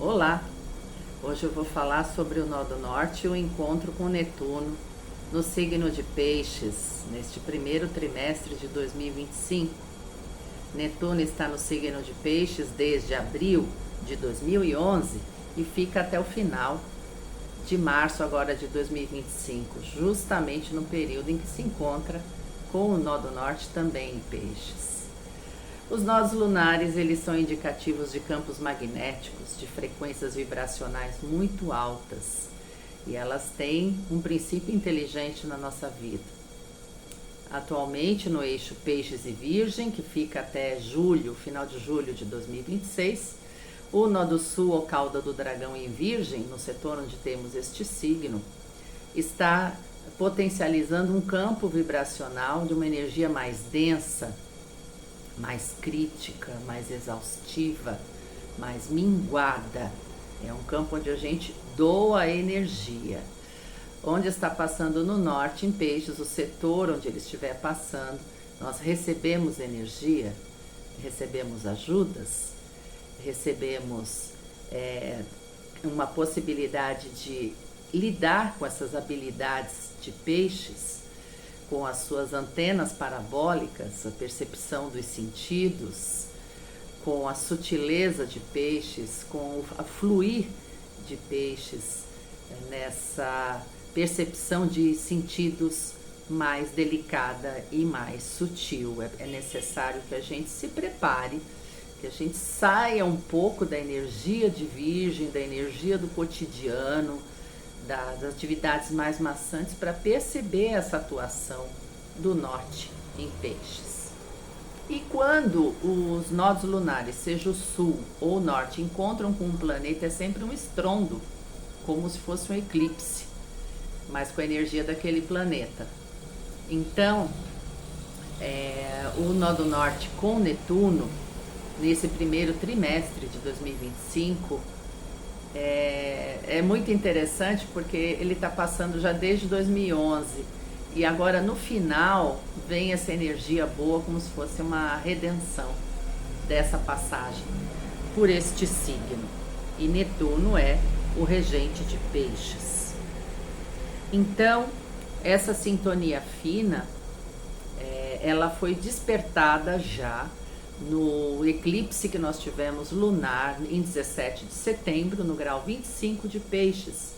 Olá! Hoje eu vou falar sobre o Nó do Norte e o encontro com Netuno no signo de Peixes, neste primeiro trimestre de 2025. Netuno está no signo de Peixes desde abril de 2011 e fica até o final de março agora de 2025, justamente no período em que se encontra com o Nó do Norte também em Peixes. Os nós lunares, eles são indicativos de campos magnéticos, de frequências vibracionais muito altas, e elas têm um princípio inteligente na nossa vida. Atualmente no eixo Peixes e Virgem, que fica até julho, final de julho de 2026, o nó do sul ou cauda do dragão em Virgem, no setor onde temos este signo, está potencializando um campo vibracional de uma energia mais densa, mais crítica, mais exaustiva, mais minguada. É um campo onde a gente doa energia. Onde está passando no norte, em Peixes, o setor onde ele estiver passando, nós recebemos energia, recebemos ajudas, recebemos uma possibilidade de lidar com essas habilidades de Peixes, com as suas antenas parabólicas, a percepção dos sentidos, com a sutileza de Peixes, com a fluir de Peixes, nessa percepção de sentidos mais delicada e mais sutil. É necessário que a gente se prepare, que a gente saia um pouco da energia de Virgem, da energia do cotidiano, das atividades mais maçantes, para perceber essa atuação do norte em Peixes. E quando os nodos lunares, seja o sul ou o norte, encontram com um planeta, é sempre um estrondo, como se fosse um eclipse, mas com a energia daquele planeta. Então, o nó do norte com Netuno, nesse primeiro trimestre de 2025, é muito interessante porque ele está passando já desde 2011 e agora no final vem essa energia boa como se fosse uma redenção dessa passagem por este signo. E Netuno é o regente de Peixes. Então, essa sintonia fina, ela foi despertada já no eclipse que nós tivemos lunar em 17 de setembro, no grau 25 de Peixes.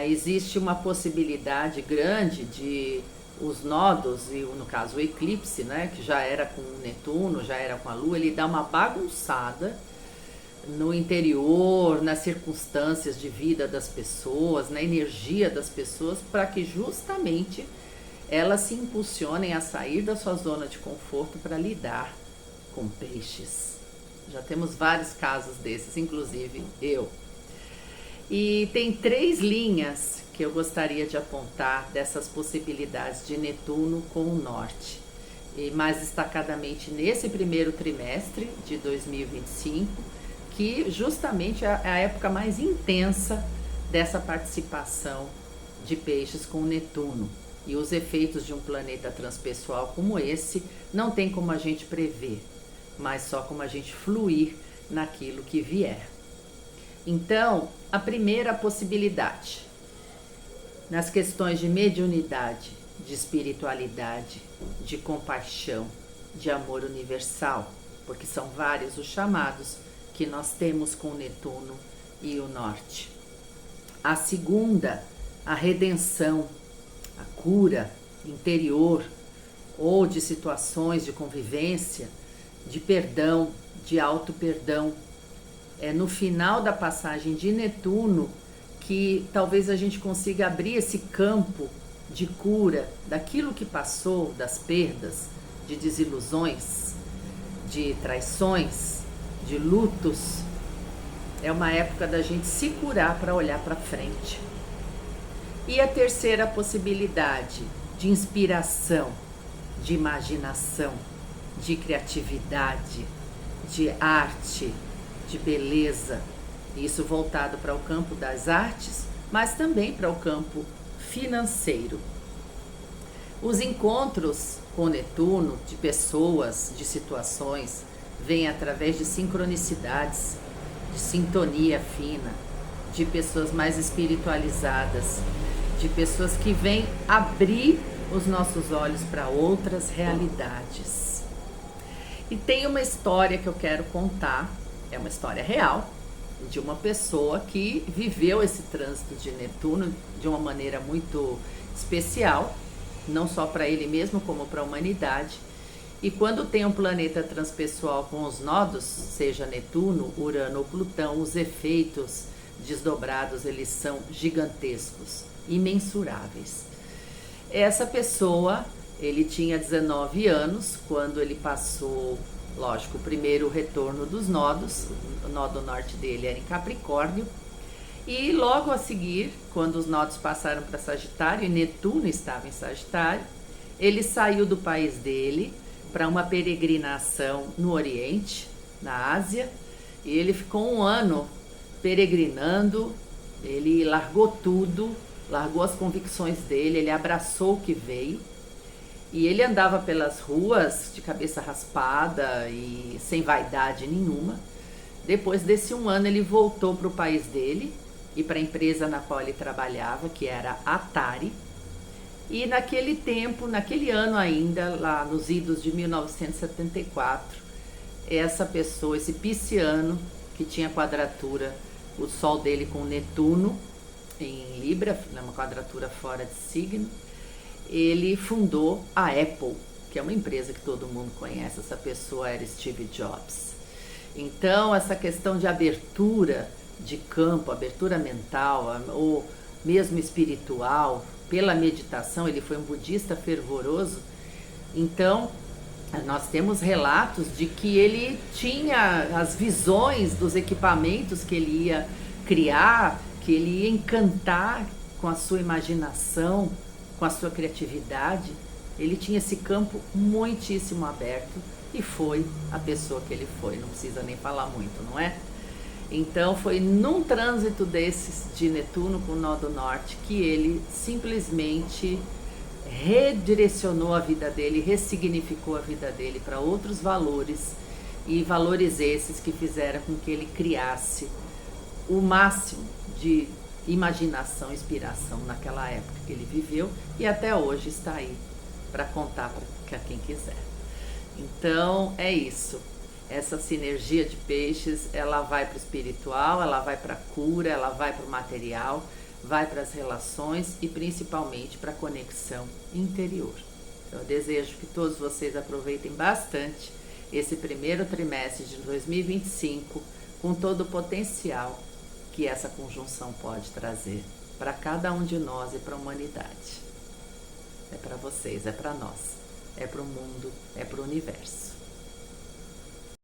Existe uma possibilidade grande de os nodos, e no caso o eclipse, né, que já era com o Netuno, já era com a Lua, ele dá uma bagunçada no interior, nas circunstâncias de vida das pessoas, na energia das pessoas, para que justamente elas se impulsionem a sair da sua zona de conforto para lidar com Peixes. Já temos vários casos desses, inclusive eu. E tem 3 linhas que eu gostaria de apontar dessas possibilidades de Netuno com o norte. E mais destacadamente nesse primeiro trimestre de 2025, que justamente é a época mais intensa dessa participação de Peixes com Netuno. E os efeitos de um planeta transpessoal como esse não tem como a gente prever, mas só como a gente fluir naquilo que vier. Então, a primeira possibilidade, nas questões de mediunidade, de espiritualidade, de compaixão, de amor universal, porque são vários os chamados que nós temos com Netuno e o norte. A segunda, a redenção, a cura interior ou de situações de convivência, de perdão, de auto-perdão. É no final da passagem de Netuno que talvez a gente consiga abrir esse campo de cura daquilo que passou, das perdas, de desilusões, de traições, de lutos. É uma época da gente se curar para olhar para frente. E a terceira possibilidade, de inspiração, de imaginação, de criatividade, de arte, de beleza. Isso voltado para o campo das artes, mas também para o campo financeiro. Os encontros com Netuno, de pessoas, de situações, vêm através de sincronicidades, de sintonia fina, de pessoas mais espiritualizadas, de pessoas que vêm abrir os nossos olhos para outras realidades. E tem uma história que eu quero contar, é uma história real, de uma pessoa que viveu esse trânsito de Netuno de uma maneira muito especial, não só para ele mesmo, como para a humanidade. E quando tem um planeta transpessoal com os nodos, seja Netuno, Urano ou Plutão, os efeitos desdobrados, eles são gigantescos, imensuráveis. Essa pessoa, ele tinha 19 anos quando ele passou, lógico, o primeiro retorno dos nodos, o nó norte dele era em Capricórnio, e logo a seguir, quando os nodos passaram para Sagitário e Netuno estava em Sagitário, ele saiu do país dele para uma peregrinação no Oriente, na Ásia, e ele ficou um ano peregrinando, ele largou tudo, largou as convicções dele, ele abraçou o que veio, e ele andava pelas ruas de cabeça raspada e sem vaidade nenhuma. Depois desse um ano ele voltou para o país dele e para a empresa na qual ele trabalhava, que era a Atari. E naquele tempo, naquele ano ainda, lá nos idos de 1974, essa pessoa, esse pisciano, que tinha quadratura, o sol dele com Netuno em Libra, uma quadratura fora de signo, ele fundou a Apple, que é uma empresa que todo mundo conhece. Essa pessoa era Steve Jobs. Então, essa questão de abertura de campo, abertura mental, ou mesmo espiritual, pela meditação, ele foi um budista fervoroso. Então, nós temos relatos de que ele tinha as visões dos equipamentos que ele ia criar, que ele ia encantar com a sua imaginação, com a sua criatividade. Ele tinha esse campo muitíssimo aberto e foi a pessoa que ele foi, não precisa nem falar muito, não é? Então foi num trânsito desses de Netuno com o nó do norte que ele simplesmente redirecionou a vida dele, ressignificou a vida dele para outros valores, e valores esses que fizeram com que ele criasse o máximo de imaginação, inspiração naquela época que ele viveu, e até hoje está aí para contar para quem quiser. Então é isso. Essa sinergia de peixes, ela vai para o espiritual, ela vai para a cura, ela vai para o material, vai para as relações e principalmente para a conexão interior. Então, eu desejo que todos vocês aproveitem bastante esse primeiro trimestre de 2025 com todo o potencial que essa conjunção pode trazer para cada um de nós e para a humanidade. É para vocês, é para nós, é para o mundo, é para o universo.